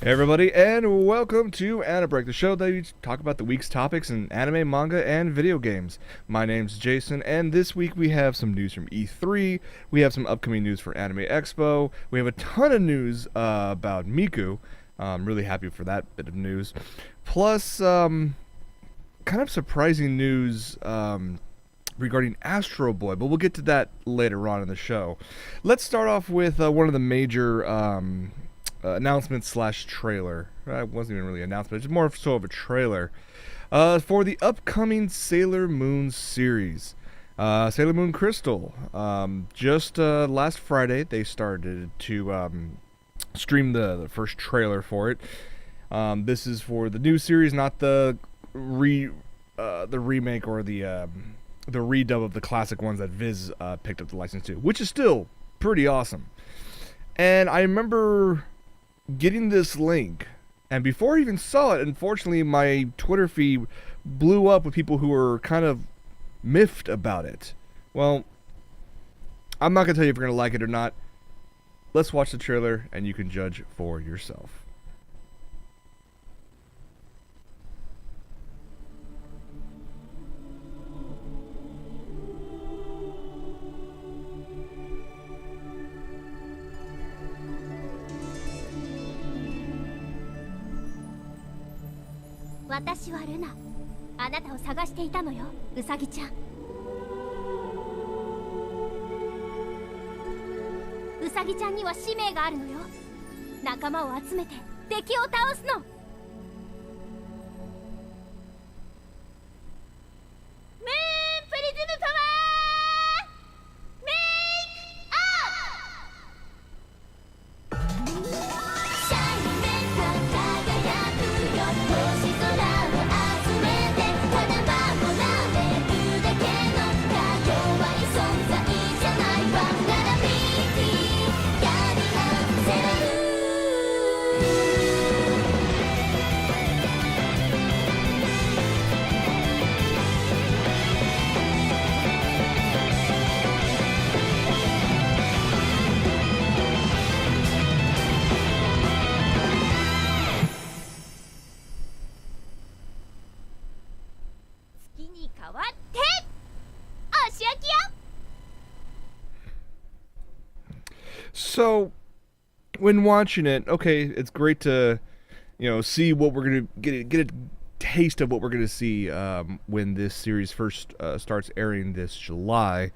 Hey everybody, and welcome to AniBreak, the show that we talk about the week's topics in anime, manga, and video games. My name's Jason, and this week we have some news from E3, we have some upcoming news for Anime Expo, we have a ton of news about Miku. I'm really happy for that bit of news. Plus, kind of surprising news regarding Astro Boy, but we'll get to that later on in the show. Let's start off with one of the major announcement slash trailer. It wasn't even really an announcement, it's more so of a trailer for the upcoming Sailor Moon series. Sailor Moon Crystal. Just last Friday, they started to stream the first trailer for it. This is for the new series, not the remake or the redub of the classic ones that Viz picked up the license to, which is still pretty awesome. And I remember getting this link, and before I even saw it, unfortunately my Twitter feed blew up with people who were kind of miffed about it. Well, I'm not gonna tell you if you're gonna like it or not. Let's watch the trailer and you can judge for yourself. 私はルナ。あなたを探していたのよ、ウサギちゃん。ウサギちゃんには使命があるのよ。仲間を集めて敵を倒すの。メーンプリズムパワー。メイクアップ。シャインメンタ輝くよ、星空を集めて花輪もなめるだけの弱い存在じゃないわ。ならビーティーやり合せる。月に変わってお仕置きよ。 So, when watching it, okay, it's great to, see what we're gonna get a taste of what we're gonna see when this series first starts airing this July.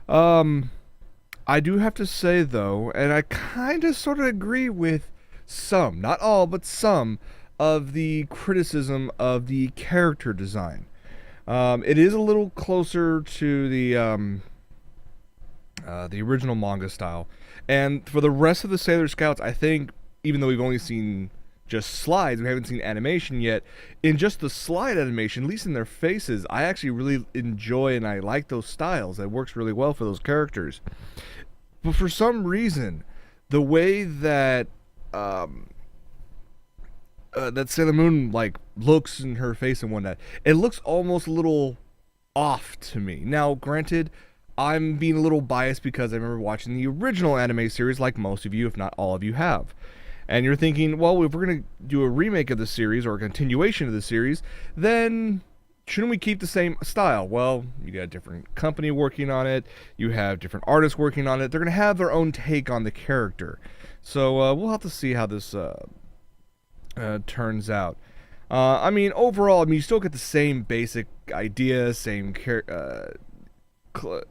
I do have to say though, and I kind of sort of agree with some, not all, but some of the criticism of the character design. It is a little closer to the original manga style. And for the rest of the Sailor Scouts, I think, even though we've only seen just slides, we haven't seen animation yet, in just the slide animation, at least in their faces, I actually really enjoy and I like those styles. It works really well for those characters. But for some reason, the way that that Sailor Moon looks in her face and whatnot, it looks almost a little off to me. Now, granted, I'm being a little biased because I remember watching the original anime series, like most of you, if not all of you, have. And you're thinking, well, if we're going to do a remake of the series or a continuation of the series, then shouldn't we keep the same style? Well, you got a different company working on it, you have different artists working on it, they're going to have their own take on the character. So we'll have to see how this turns out. Overall, you still get the same basic idea, same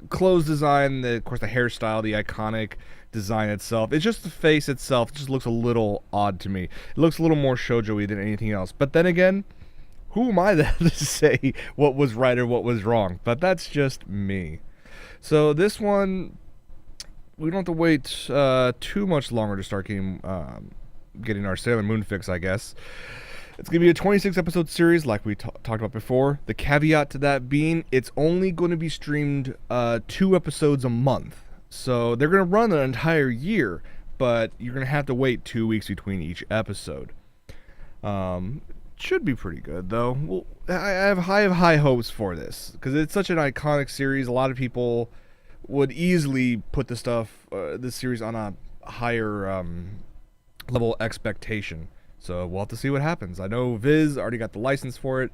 clothes design, of course the hairstyle, the iconic design itself. It's just the face itself just looks a little odd to me. It looks a little more shoujo-y than anything else. But then again, who am I to say what was right or what was wrong? But that's just me. So this one, we don't have to wait too much longer to start getting our Sailor Moon fix, I guess. It's going to be a 26-episode series like we talked about before. The caveat to that being, it's only going to be streamed 2 episodes a month. So they're going to run an entire year, but you're going to have to wait 2 weeks between each episode. Should be pretty good, though. Well, I have high hopes for this, because it's such an iconic series. A lot of people would easily put this series on a higher level expectation. So we'll have to see what happens. I know Viz already got the license for it.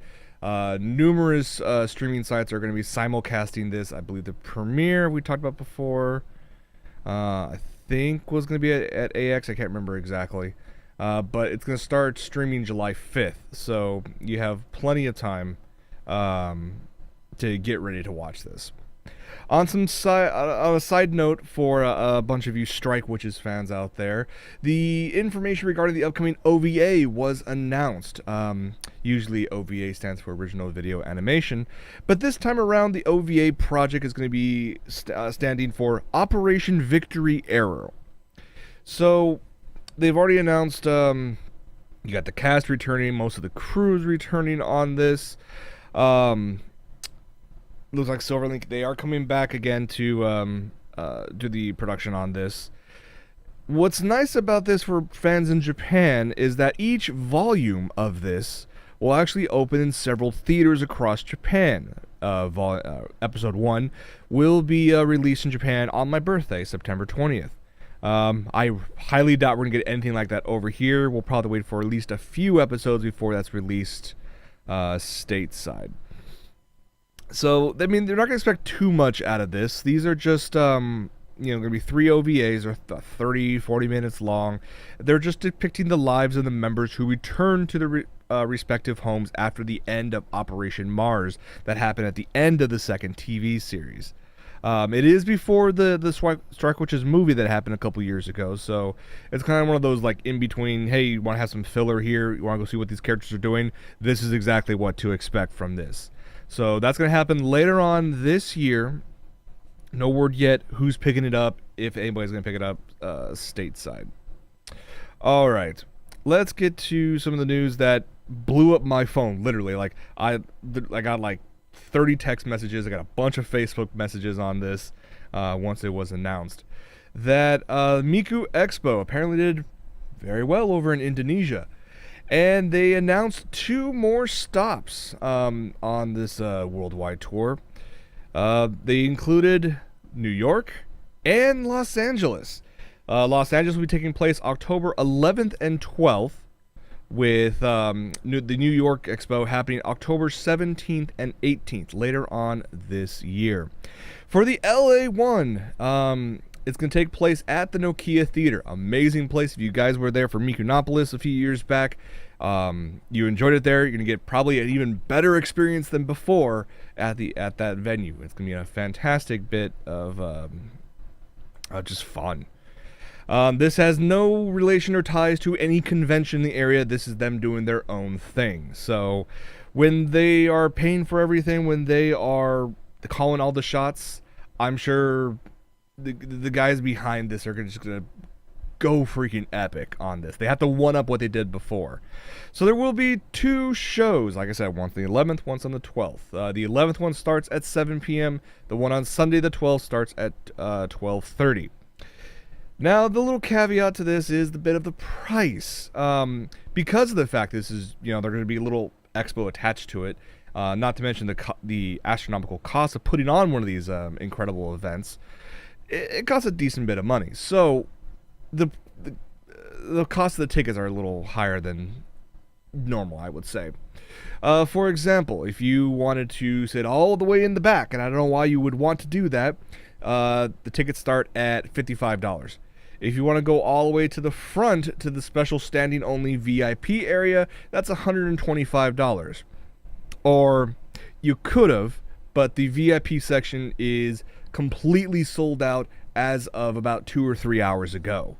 Numerous streaming sites are going to be simulcasting this. I believe the premiere we talked about before, I think was going to be at AX. I can't remember exactly. But it's going to start streaming July 5th. So you have plenty of time to get ready to watch this. On a side note for a bunch of you Strike Witches fans out there, the information regarding the upcoming OVA was announced. Usually OVA stands for Original Video Animation, but this time around the OVA project is going to be standing for Operation Victory Arrow. So they've already announced you got the cast returning, most of the crew is returning on this. Looks like Silverlink, they are coming back again to do the production on this. What's nice about this for fans in Japan is that each volume of this will actually open in several theaters across Japan. Episode 1 will be released in Japan on my birthday, September 20th. I highly doubt we're going to get anything like that over here. We'll probably wait for at least a few episodes before that's released stateside. So, I mean, they're not going to expect too much out of this. These are just, going to be 3 OVAs, or 30, 40 minutes long. They're just depicting the lives of the members who return to their respective homes after the end of Operation Mars that happened at the end of the second TV series. It is before the Strike Witches movie that happened a couple years ago, so it's kind of one of those, like, in between, hey, you want to have some filler here, you want to go see what these characters are doing, this is exactly what to expect from this. So that's going to happen later on this year. No word yet who's picking it up, if anybody's going to pick it up stateside. All right, let's get to some of the news that blew up my phone, literally. Like, I got like 30 text messages. I got a bunch of Facebook messages on this once it was announced. That Miku Expo apparently did very well over in Indonesia. And they announced 2 more stops on this worldwide tour. They included New York and Los Angeles. Los Angeles will be taking place October 11th and 12th, with the New York Expo happening October 17th and 18th, later on this year. For the LA one, it's going to take place at the Nokia Theater. Amazing place. If you guys were there for Mikunopolis a few years back, you enjoyed it there. You're going to get probably an even better experience than before at that venue. It's going to be a fantastic bit of just fun. This has no relation or ties to any convention in the area. This is them doing their own thing. So when they are paying for everything, when they are calling all the shots, I'm sure the guys behind this are just going to go freaking epic on this. They have to one-up what they did before. So there will be 2 shows, like I said, once on the 11th, once on the 12th. The 11th one starts at 7 p.m. The one on Sunday, the 12th, starts at 12:30. Now, the little caveat to this is the bit of the price. Because of the fact this is, they're going to be a little expo attached to it, not to mention the astronomical cost of putting on one of these incredible events, it costs a decent bit of money. So the cost of the tickets are a little higher than normal, I would say. For example, if you wanted to sit all the way in the back, and I don't know why you would want to do that, the tickets start at $55. If you want to go all the way to the front to the special standing only VIP area, that's $125. Or you could have, but the VIP section is completely sold out as of about 2 or 3 hours ago.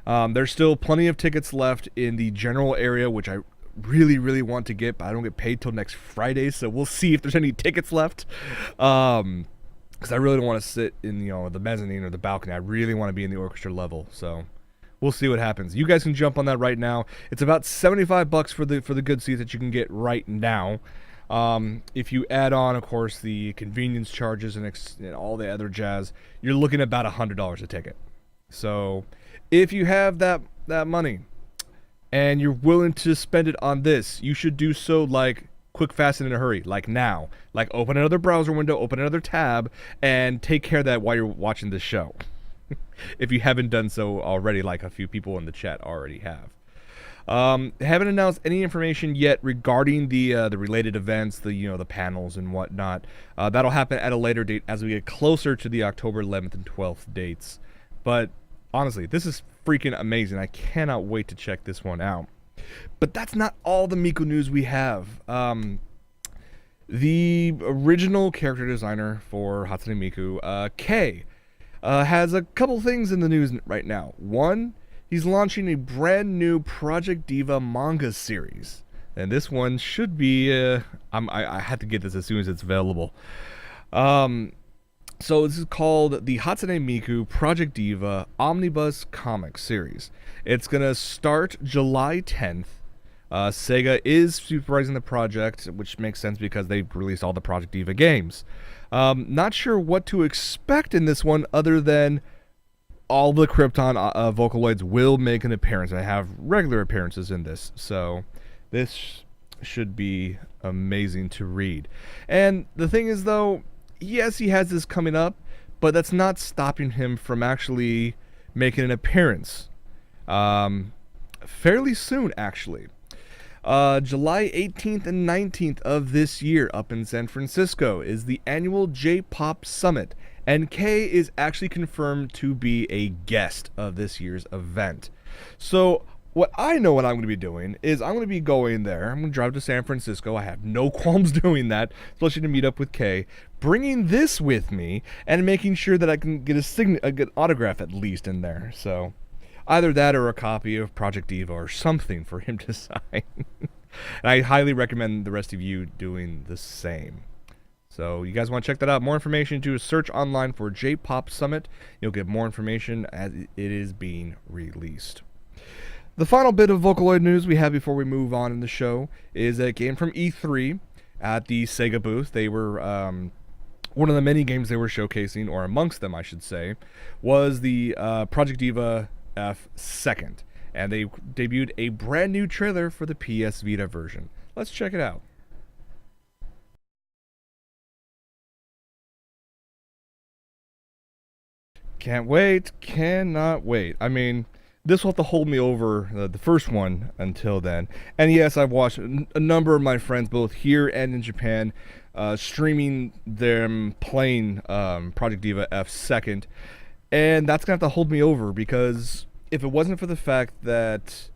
There's still plenty of tickets left in the general area, which I really, really want to get, but I don't get paid till next Friday, so we'll see if there's any tickets left. Because I really don't want to sit in the mezzanine or the balcony. I really want to be in the orchestra level, so we'll see what happens. You guys can jump on that right now. It's about $75 for the good seats that you can get right now. If you add on, of course, the convenience charges and all the other jazz, you're looking at about $100 a ticket. So if you have that money and you're willing to spend it on this, you should do so like quick, fast, and in a hurry, like now. Like open another browser window, open another tab, and take care of that while you're watching this show. If you haven't done so already, like a few people in the chat already have. Haven't announced any information yet regarding the related events, the panels and whatnot. That'll happen at a later date as we get closer to the October 11th and 12th dates. But honestly, this is freaking amazing. I cannot wait to check this one out. But that's not all the Miku news we have. The original character designer for Hatsune Miku, Kei, has a couple things in the news right now. One, he's launching a brand new Project Diva manga series. And this one should be, I had to get this as soon as it's available. So this is called the Hatsune Miku Project Diva Omnibus Comic Series. It's going to start July 10th. Sega is supervising the project, which makes sense because they've released all the Project Diva games. Not sure what to expect in this one other than all the Krypton Vocaloids will make an appearance. I have regular appearances in this, so this should be amazing to read. And the thing is, though, yes, he has this coming up, but that's not stopping him from actually making an appearance. Fairly soon, actually. July 18th and 19th of this year up in San Francisco is the annual J-Pop Summit, and Kei is actually confirmed to be a guest of this year's event. So what I'm going to be doing is I'm going to be going there. I'm going to drive to San Francisco. I have no qualms doing that, especially to meet up with Kei, bringing this with me and making sure that I can get a good autograph at least in there. So either that or a copy of Project Diva or something for him to sign. And I highly recommend the rest of you doing the same. So you guys want to check that out? More information, do a search online for J-Pop Summit. You'll get more information as it is being released. The final bit of Vocaloid news we have before we move on in the show is a game from E3 at the Sega booth. They were one of the many games they were showcasing, or amongst them I should say, was the Project Diva F Second, and they debuted a brand new trailer for the PS Vita version. Let's check it out. Can't wait, cannot wait. I mean, this will have to hold me over the first one until then. And yes, I've watched a number of my friends, both here and in Japan, streaming them playing Project Diva F Second. And that's going to have to hold me over, because if it wasn't for the fact that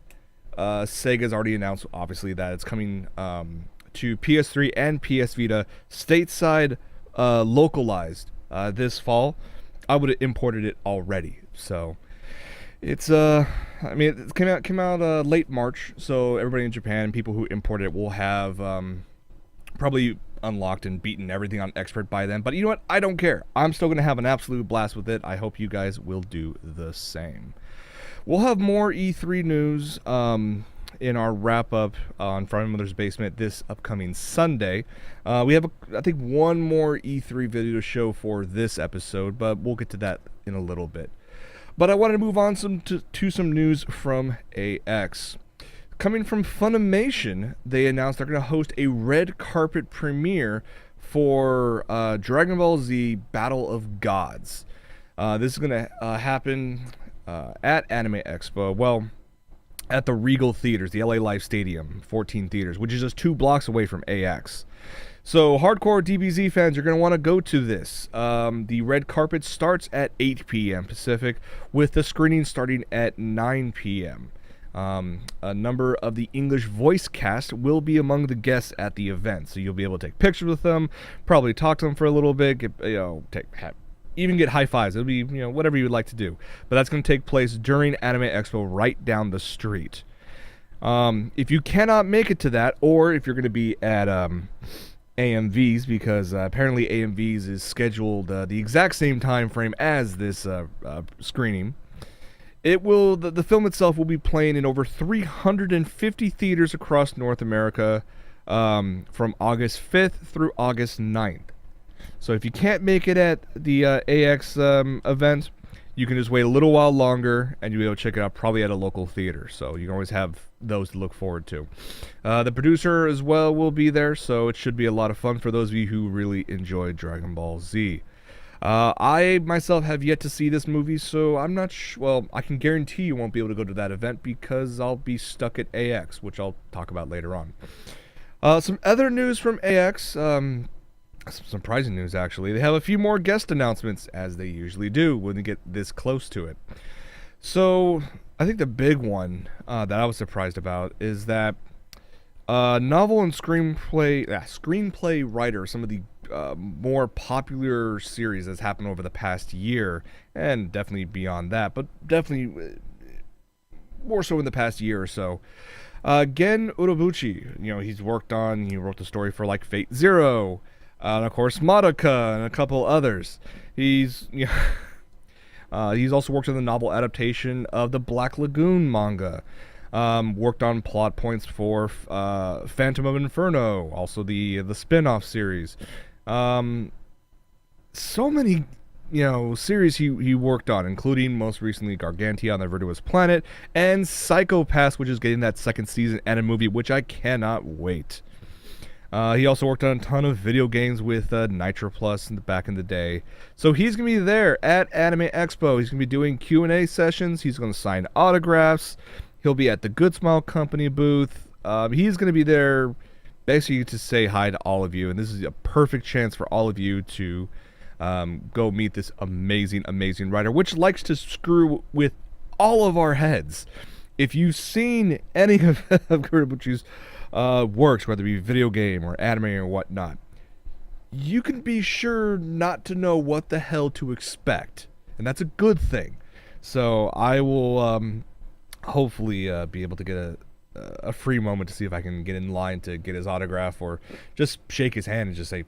Sega's already announced, obviously, that it's coming to PS3 and PS Vita stateside localized this fall, I would have imported it already. So it's I mean, it came out late March, so everybody in Japan, people who imported it, will have probably unlocked and beaten everything on expert by then. But you know what? I don't care. I'm still gonna have an absolute blast with it. I hope you guys will do the same. We'll have more E3 news in our wrap up on Friday Mother's Basement this upcoming Sunday. We have I think one more E3 video to show for this episode, but we'll get to that in a little bit. But I wanted to move on to some news from AX. Coming from Funimation, they announced they're going to host a red carpet premiere for Dragon Ball Z Battle of Gods. This is going to happen at Anime Expo. Well, at the Regal Theaters, the LA Life Stadium, 14 theaters, which is just 2 blocks away from AX. So hardcore DBZ fans are going to want to go to this. The red carpet starts at 8 p.m. Pacific, with the screening starting at 9 p.m. A number of the English voice cast will be among the guests at the event, so you'll be able to take pictures with them, probably talk to them for a little bit, even get high fives. It'll be whatever you would like to do. But that's going to take place during Anime Expo right down the street. If you cannot make it to that, or if you're going to be at AMV's, because apparently AMV's is scheduled the exact same time frame as this screening. The film itself will be playing in over 350 theaters across North America from August 5th through August 9th. So if you can't make it at the AX event, you can just wait a little while longer and you'll be able to check it out probably at a local theater. So you can always have those to look forward to. The producer as well will be there, so it should be a lot of fun for those of you who really enjoy Dragon Ball Z. I myself have yet to see this movie, so I'm not well, I can guarantee you won't be able to go to that event because I'll be stuck at AX, which I'll talk about later on. Some other news from AX, some surprising news actually. They have a few more guest announcements, as they usually do when they get this close to it. So, I think the big one that I was surprised about is that novel and screenplay writer, some of the more popular series that's happened over the past year, and definitely beyond that, but definitely more so in the past year or so. Gen Urobuchi, he wrote the story for like Fate Zero, and of course Madoka, and a couple others. He's also worked on the novel adaptation of the Black Lagoon manga. Worked on plot points for Phantom of Inferno, also the spin-off series. So many, series he worked on, including most recently Gargantia on the Virtuous Planet, and Psycho-Pass, which is getting that second season and a movie, which I cannot wait. He also worked on a ton of video games with Nitro Plus back in the day. So he's going to be there at Anime Expo. He's going to be doing Q&A sessions. He's going to sign autographs. He'll be at the Good Smile Company booth. He's going to be there basically to say hi to all of you. And this is a perfect chance for all of you to go meet this amazing, amazing writer, which likes to screw with all of our heads. If you've seen any of Kuribuchi's works, whether it be video game or anime or whatnot, you can be sure not to know what the hell to expect. And that's a good thing. So I will hopefully be able to get a free moment to see if I can get in line to get his autograph or just shake his hand and just say,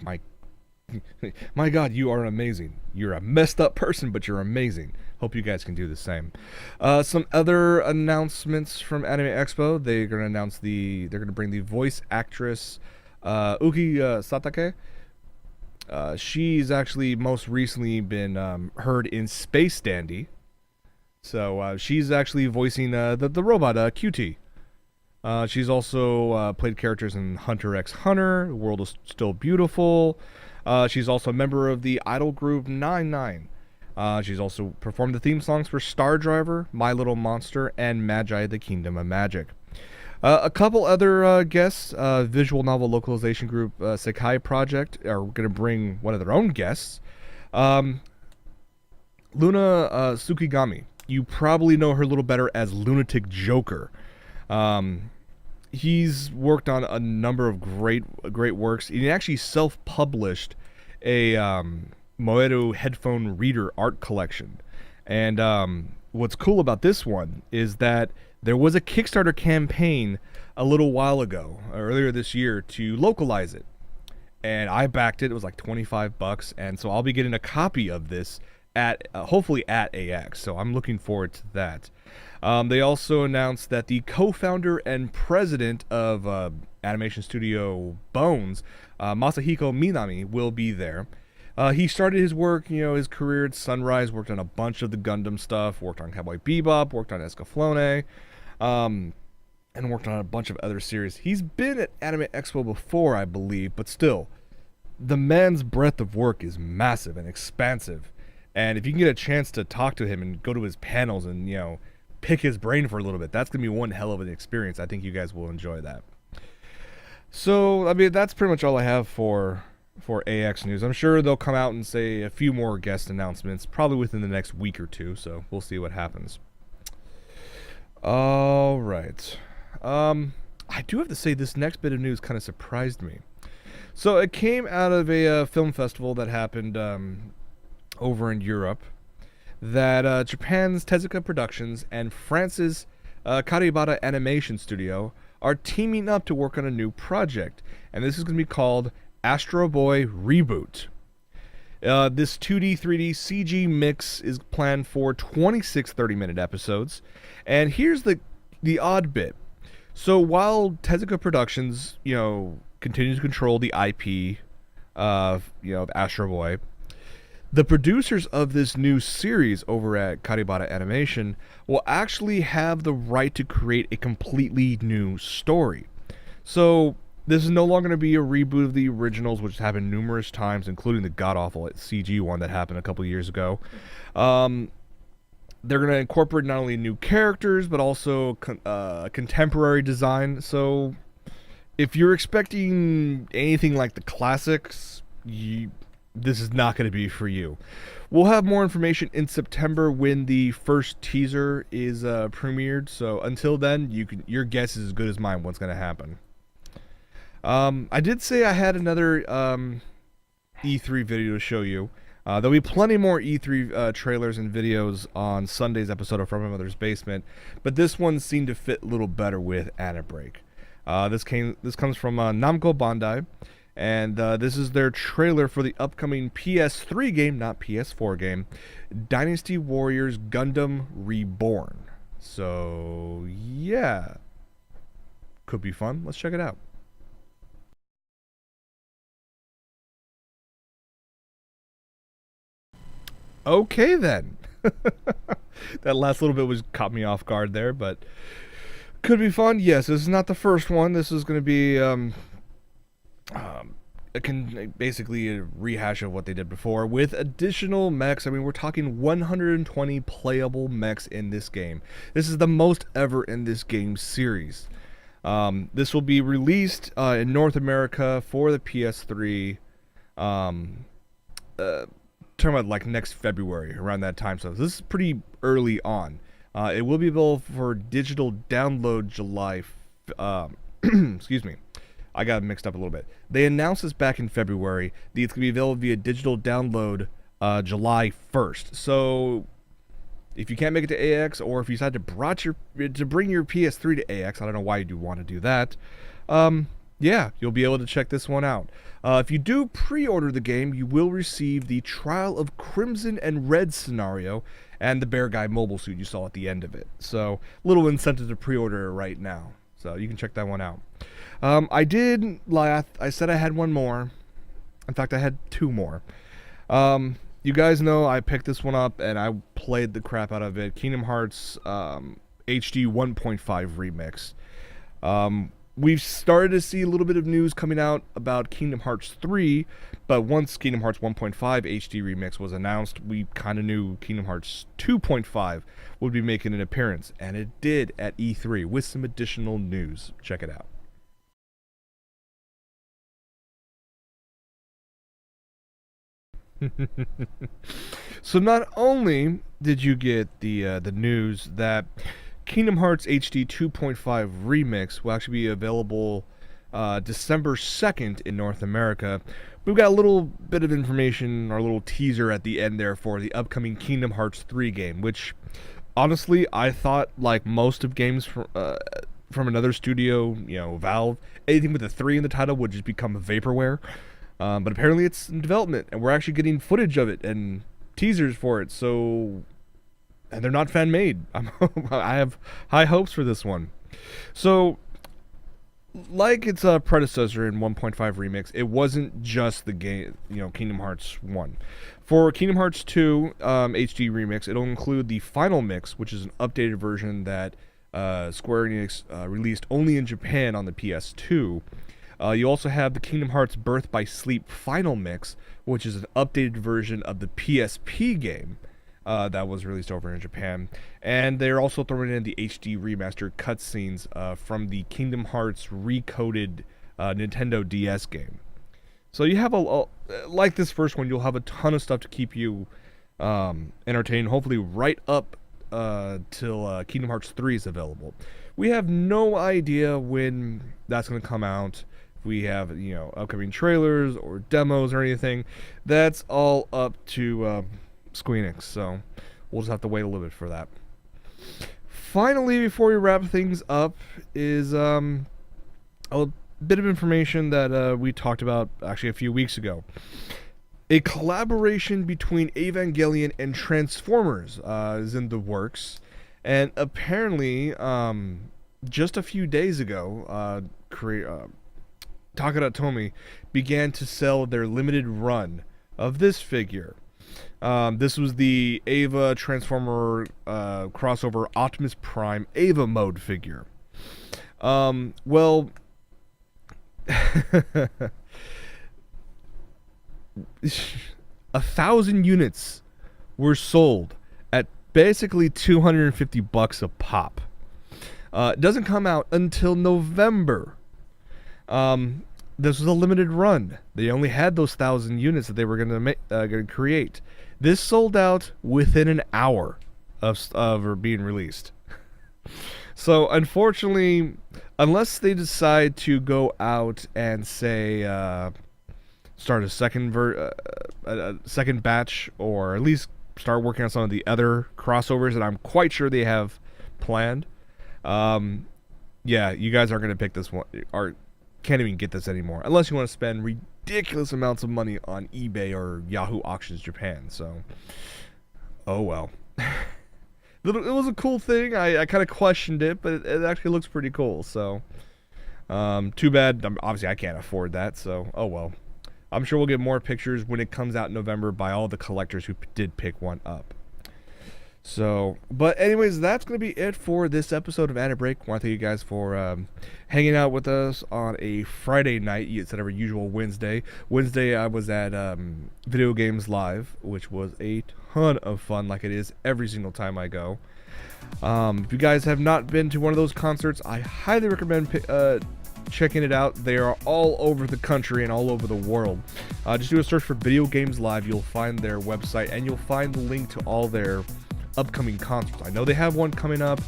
my God, you are amazing. You're a messed up person, but you're amazing. Hope you guys can do the same. Some other announcements from Anime Expo. They're going to bring the voice actress Uki Satake. She's actually most recently been heard in Space Dandy. So she's actually voicing the robot QT. She's also played characters in Hunter x Hunter, The World is Still Beautiful. She's also a member of the idol group 99. She's also performed the theme songs for Star Driver, My Little Monster, and Magi: The Kingdom of Magic. A couple other guests, visual novel localization group Sekai Project, are going to bring one of their own guests. Luna Tsukigami. You probably know her a little better as Lunatic Joker. He's worked on a number of great works. He actually self-published a Moeru headphone reader art collection. And what's cool about this one is that there was a Kickstarter campaign a little while ago, earlier this year, to localize it. And I backed it. It was like $25, and so I'll be getting a copy of this at hopefully at AX, so I'm looking forward to that. They also announced that the co-founder and president of animation studio Bones, Masahiko Minami, will be there. He started his work, his career at Sunrise, worked on a bunch of the Gundam stuff, worked on Cowboy Bebop, worked on Escaflowne, and worked on a bunch of other series. He's been at Anime Expo before, I believe, but still, the man's breadth of work is massive and expansive. And if you can get a chance to talk to him and go to his panels and, pick his brain for a little bit, that's going to be one hell of an experience. I think you guys will enjoy that. So, that's pretty much all I have for AX news. I'm sure they'll come out and say a few more guest announcements, probably within the next week or two, so we'll see what happens. All right. I do have to say this next bit of news kind of surprised me. So it came out of a film festival that happened over in Europe, that Japan's Tezuka Productions and France's Karibata Animation Studio are teaming up to work on a new project, and this is going to be called Astro Boy Reboot. This 2D, 3D CG mix is planned for 26 30-minute episodes, and here's the odd bit. So while Tezuka Productions, continues to control the IP of Astro Boy, the producers of this new series over at Karibata Animation will actually have the right to create a completely new story. So This is no longer going to be a reboot of the originals, which has happened numerous times, including the god-awful CG one that happened a couple years ago. They're going to incorporate not only new characters, but also contemporary design. So if you're expecting anything like the classics, this is not going to be for you. We'll have more information in September when the first teaser is premiered. So until then, your guess is as good as mine what's going to happen. I did say I had another E3 video to show you. There'll be plenty more E3 trailers and videos on Sunday's episode of From My Mother's Basement, but this one seemed to fit a little better with AniBreak. This comes from Namco Bandai, and this is their trailer for the upcoming PS3 game, not PS4 game, Dynasty Warriors Gundam Reborn. So yeah, could be fun. Let's check it out. Okay then. That last little bit caught me off guard there, but could be fun. Yes, this is not the first one. This is going to be basically a rehash of what they did before with additional mechs. I mean, we're talking 120 playable mechs in this game. This is the most ever in this game series. This will be released in North America for the PS3. Talking about like next February, around that time. So this is pretty early on. It will be available for digital download July. Excuse me, I got mixed up a little bit. They announced this back in February. It's going to be available via digital download July 1st. So if you can't make it to AX, or if you decide to bring your PS3 to AX, I don't know why you'd want to do that. Yeah, you'll be able to check this one out. If you do pre-order the game, you will receive the Trial of Crimson and Red scenario and the Bear Guy mobile suit you saw at the end of it. So, little incentive to pre-order right now. So, you can check that one out. I did lie. I said I had one more. In fact, I had two more. You guys know I picked this one up and I played the crap out of it. Kingdom Hearts HD 1.5 remix. We've started to see a little bit of news coming out about Kingdom Hearts 3, but once Kingdom Hearts 1.5 HD Remix was announced, we kind of knew Kingdom Hearts 2.5 would be making an appearance, and it did at E3 with some additional news. Check it out. So not only did you get the news that Kingdom Hearts HD 2.5 Remix will actually be available December 2nd in North America. We've got a little bit of information, or a little teaser at the end there for the upcoming Kingdom Hearts 3 game, which honestly I thought, like most of games from another studio, Valve, anything with a 3 in the title would just become vaporware. But apparently it's in development, and we're actually getting footage of it and teasers for it, and they're not fan-made. I have high hopes for this one. So, like its predecessor in 1.5 Remix, it wasn't just the game, Kingdom Hearts 1. For Kingdom Hearts 2 HD Remix, it'll include the Final Mix, which is an updated version that Square Enix released only in Japan on the PS2. You also have the Kingdom Hearts Birth by Sleep Final Mix, which is an updated version of the PSP game that was released over in Japan. And they're also throwing in the HD remastered cutscenes from the Kingdom Hearts recoded Nintendo DS game. So you have like this first one, you'll have a ton of stuff to keep you entertained, hopefully right up till Kingdom Hearts 3 is available. We have no idea when that's going to come out. If we have, upcoming trailers or demos or anything, that's all up to Square Enix, so we'll just have to wait a little bit for that. Finally, before we wrap things up, is a bit of information that we talked about actually a few weeks ago. A collaboration between Evangelion and Transformers is in the works, and apparently, just a few days ago, Takara Tomy began to sell their limited run of this figure. This was the Eva Transformer crossover Optimus Prime Eva mode figure. Well, 1,000 units were sold at basically $250 a pop. It doesn't come out until November. This was a limited run. They only had those 1,000 units that they were gonna create. This sold out within an hour of being released. So unfortunately, unless they decide to go out and say start a second batch, or at least start working on some of the other crossovers that I'm quite sure they have planned. Yeah, you guys aren't gonna pick this one, or can't even get this anymore unless you want to spend ridiculous amounts of money on eBay or Yahoo Auctions Japan. So, oh well. It was a cool thing. I kind of questioned it, but it actually looks pretty cool. So, too bad. Obviously, I can't afford that. So, oh well. I'm sure we'll get more pictures when it comes out in November by all the collectors who did pick one up. So, but anyways, that's going to be it for this episode of AniBreak. I want to thank you guys for hanging out with us on a Friday night instead of our usual Wednesday. Wednesday, I was at Video Games Live, which was a ton of fun, like it is every single time I go. If you guys have not been to one of those concerts, I highly recommend checking it out. They are all over the country and all over the world. Just do a search for Video Games Live. You'll find their website, and you'll find the link to all their upcoming concerts. I know they have one coming up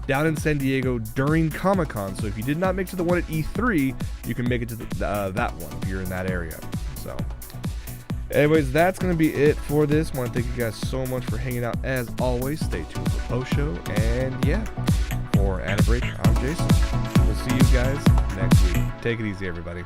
down in San Diego during Comic-Con, so if you did not make it to the one at E3, you can make it to that one if you're in that area. So anyways, that's going to be it for this. I want to thank you guys so much for hanging out as always. Stay tuned for the post show, and yeah, for AniBreak, I'm Jason. We'll see you guys next week. Take it easy, everybody.